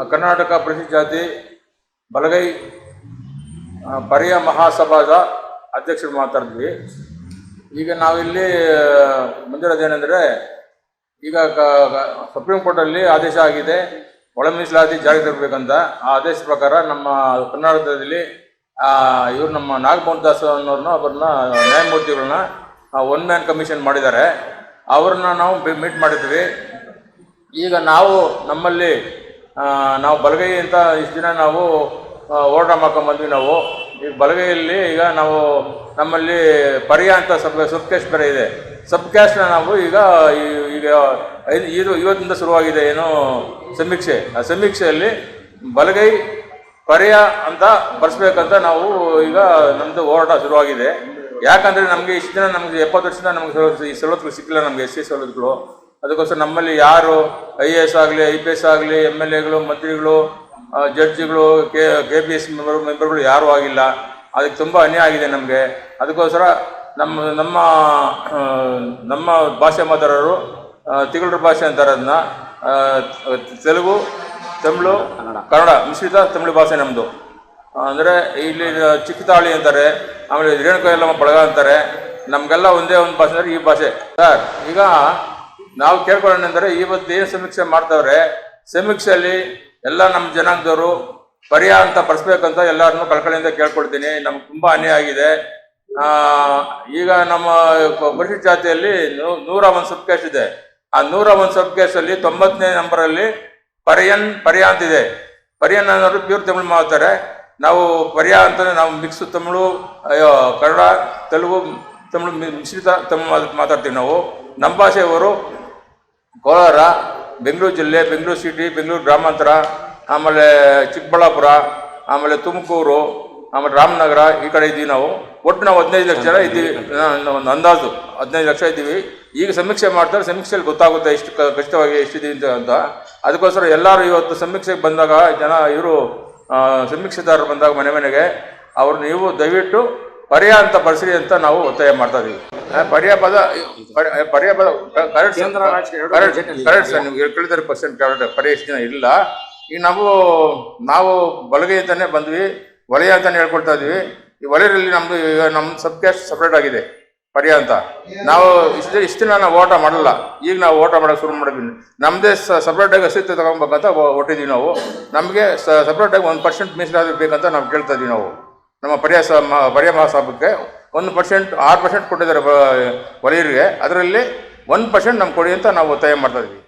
ಕರ್ನಾಟಕ ಪರಿಶಿಷ್ಟ ಜಾತಿ ಬಲಗೈ ಪರಿಯ ಮಹಾಸಭಾದ ಅಧ್ಯಕ್ಷರು ಮಾತಾಡಿದ್ವಿ. ಈಗ ನಾವಿಲ್ಲಿ ಮುಂದಿರೋದೇನೆಂದರೆ, ಈಗ ಸುಪ್ರೀಂ ಕೋರ್ಟಲ್ಲಿ ಆದೇಶ ಆಗಿದೆ ಒಳ ಮೀಸಲಾತಿ ಜಾರಿಗೆ ತರಬೇಕಂತ. ಆ ಆದೇಶ ಪ್ರಕಾರ ನಮ್ಮ ಕರ್ನಾಟಕದಲ್ಲಿ ಇವರು ನಮ್ಮ ನಾಗಮೋಹನ್ ದಾಸ್ ಅನ್ನೋರನ್ನ ಅವ್ರನ್ನ ನ್ಯಾಯಮೂರ್ತಿಗಳನ್ನ ಒನ್ ಮ್ಯಾನ್ ಕಮಿಷನ್ ಮಾಡಿದ್ದಾರೆ. ಅವ್ರನ್ನ ನಾವು ಮೀಟ್ ಮಾಡಿದ್ವಿ. ಈಗ ನಾವು ನಮ್ಮಲ್ಲಿ ನಾವು ಬಲಗೈ ಅಂತ ಇಷ್ಟು ದಿನ ನಾವು ಹೋರಾಟ ಮಾಡ್ಕೊಂಡ್ಬಂದ್ವಿ. ನಾವು ಈಗ ಬಲಗೈಯಲ್ಲಿ ಈಗ ನಾವು ನಮ್ಮಲ್ಲಿ ಪರಿಯ ಅಂತ ಸಬ್ ಕ್ಯಾಸ್ಟ್ ಬೇರೆ ಇದೆ. ಸಬ್ ಕ್ಯಾಸ್ಟ್ನ ನಾವು ಈಗ ಇವತ್ತಿಂದ ಶುರುವಾಗಿದೆ ಏನು ಸಮೀಕ್ಷೆ. ಆ ಸಮೀಕ್ಷೆಯಲ್ಲಿ ಬಲಗೈ ಪರಿಯ ಅಂತ ಬರ್ಸ್ಬೇಕಂತ ನಾವು ಈಗ ನಮ್ಮದು ಹೋರಾಟ ಶುರುವಾಗಿದೆ. ಯಾಕಂದರೆ ನಮಗೆ ಇಷ್ಟು ದಿನ ನಮಗೆ 70 ವರ್ಷದಿಂದ ನಮಗೆ ಈ ಸವಲತ್ತುಗಳು ಸಿಕ್ಕಿಲ್ಲ, ನಮಗೆ ಎಸ್ ಸಿ ಸವಲತ್ತುಗಳು. ಅದಕ್ಕೋಸ್ಕರ ನಮ್ಮಲ್ಲಿ ಯಾರು IAS ಆಗಲಿ, IPS ಆಗಲಿ, MLAಗಳು, ಮಂತ್ರಿಗಳು, ಜಡ್ಜಿಗಳು, KPS ಮೆಂಬರ್ಗಳು ಯಾರೂ ಆಗಿಲ್ಲ. ಅದಕ್ಕೆ ತುಂಬ ಅನ್ಯಾಯ ಆಗಿದೆ ನಮಗೆ. ಅದಕ್ಕೋಸ್ಕರ ನಮ್ಮ ಭಾಷೆ ಮಾತಾಡೋರು ತಿಗಳರ ಭಾಷೆ ಅಂತಾರೆ ಅದನ್ನ. ತೆಲುಗು, ತಮಿಳು, ಕನ್ನಡ ಮಿಶ್ರಿತ ತಮಿಳು ಭಾಷೆ ನಮ್ಮದು. ಅಂದರೆ ಇಲ್ಲಿ ಚಿಕ್ಕತಾಳಿ ಅಂತಾರೆ, ಆಮೇಲೆ ರೇಣುಕಾಯಲ್ಲಮ್ಮ ಬಳಗ ಅಂತಾರೆ. ನಮಗೆಲ್ಲ ಒಂದೇ ಒಂದು ಭಾಷೆ ಅಂದರೆ ಈ ಭಾಷೆ. ಸರ್, ಈಗ ನಾವು ಕೇಳ್ಕೊಳ್ಳೋಣಂದರೆ, ಇವತ್ತು ಏನು ಸಮೀಕ್ಷೆ ಮಾಡ್ತಾವ್ರೆ, ಸಮೀಕ್ಷೆಯಲ್ಲಿ ಎಲ್ಲ ನಮ್ಮ ಜನಾಂಗದವರು ಪರಿಯ ಅಂತ ಬರ್ಸ್ಬೇಕಂತ ಎಲ್ಲರನ್ನೂ ಕಳ್ಕಳಿಯಿಂದ ಕೇಳ್ಕೊಳ್ತೀನಿ. ನಮ್ಗೆ ತುಂಬ ಅನ್ಯಾಯ ಆಗಿದೆ. ಈಗ ನಮ್ಮ ಪರಿಶಿಷ್ಟ ಜಾತಿಯಲ್ಲಿ 101 ಸಬ್ ಕ್ಯಾಸ್ಟ್ ಇದೆ. ಆ 101 ಸಬ್ ಕ್ಯಾಸ್ಟಲ್ಲಿ 90ನೇ ನಂಬರಲ್ಲಿ ಪರಿಯ ಅಂತಿದೆ. ಪರಿಯನ್ ಅನ್ನೋರು ಪ್ಯೂರ್ ತಮಿಳು ಮಾಡ್ತಾರೆ. ನಾವು ಪರಿಯ ಅಂತಂದರೆ ನಾವು ಮಿಕ್ಸ್ ತಮಿಳು, ಕನ್ನಡ, ತೆಲುಗು, ತಮಿಳು ಮಿಶ್ರಿತ ತಮಿಳು ಮಾತಾಡ್ತೀವಿ ನಾವು. ನಮ್ಮ ಭಾಷೆಯವರು ಕೋಲಾರ, ಬೆಂಗಳೂರು ಜಿಲ್ಲೆ, ಬೆಂಗಳೂರು ಸಿಟಿ, ಬೆಂಗಳೂರು ಗ್ರಾಮಾಂತರ, ಆಮೇಲೆ ಚಿಕ್ಕಬಳ್ಳಾಪುರ, ಆಮೇಲೆ ತುಮಕೂರು, ಆಮೇಲೆ ರಾಮನಗರ, ಈ ಕಡೆ ಇದ್ದೀವಿ ನಾವು. ಒಟ್ಟು ನಾವು 15 ಲಕ್ಷ ಜನ ಇದ್ದೀವಿ. ಒಂದು ಅಂದಾಜು 15 ಲಕ್ಷ ಇದ್ದೀವಿ. ಈಗ ಸಮೀಕ್ಷೆ ಮಾಡ್ತಾರೆ, ಸಮೀಕ್ಷೆಯಲ್ಲಿ ಗೊತ್ತಾಗುತ್ತೆ ಎಷ್ಟು ಖಚಿತವಾಗಿ ಎಷ್ಟಿದ್ದೀವಿ ಅಂತ. ಅದಕ್ಕೋಸ್ಕರ ಎಲ್ಲರೂ ಇವತ್ತು ಸಮೀಕ್ಷೆಗೆ ಬಂದಾಗ ಇವರು ಸಮೀಕ್ಷೆದಾರರು ಬಂದಾಗ ಮನೆಗೆ ಅವ್ರು ನೀವು ದಯವಿಟ್ಟು ಪರಿಯ ಅಂತ ಬರ್ಸ್ರಿ ಅಂತ ನಾವು ಒತ್ತಾಯ ಮಾಡ್ತಾ ಇದೀವಿ. ಪರಿಯ ಪದ ಕರೆಕ್ಟ್ ಸರ್, ನಿಮ್ಗೆ ಕೇಳಿದರೆ ಪರ್ಸೆಂಟ್ ಕರೆಕ್ಟ್. ಪರಿಯ ಎಷ್ಟು ಜನ ಇಲ್ಲ. ಈಗ ನಾವು ಬಲಗೈ ಅಂತಾನೆ ಬಂದ್ವಿ, ವಲಯ ಅಂತಾನೆ ಹೇಳ್ಕೊಳ್ತಾ ಇದೀವಿ. ಈ ವಲಯದಲ್ಲಿ ನಮ್ಮ ಸಬ್ ಕ್ಯಾಸ್ಟ್ ಸಪ್ರೇಟ್ ಆಗಿದೆ ಪರಿಯ ಅಂತ. ನಾವು ಇಷ್ಟು ದಿನ ನಾವು ಓಟ ಮಾಡಲ್ಲ, ಈಗ ನಾವು ಓಟ ಮಾಡೋಕೆ ಶುರು ಮಾಡಿದ್ವಿ. ನಮ್ಮದೇ ಸಪ್ರೇಟಾಗಿ ಅಸ್ತಿತ್ವ ತಗೊಬೇಕಂತ ಹೊಟ್ಟಿದ್ದೀವಿ ನಾವು. ನಮಗೆ ಸಪ್ರೇಟಾಗಿ 1% ಮೀಸಲಾತಿ ಬೇಕಂತ ನಾವು ಕೇಳ್ತಾ ಇದೀವಿ. ನಾವು ನಮ್ಮ ಪರಿಯ ಮಹಾಸಭಕ್ಕೆ 1%, 6% ಕೊಟ್ಟಿದ್ದಾರೆ ವಲಯರಿಗೆ. ಅದರಲ್ಲಿ 1% ನಮ್ಗೆ ಕೊಡಿ ಅಂತ ನಾವು ಒತ್ತಾಯ ಮಾಡ್ತಾ ಇದ್ವಿ.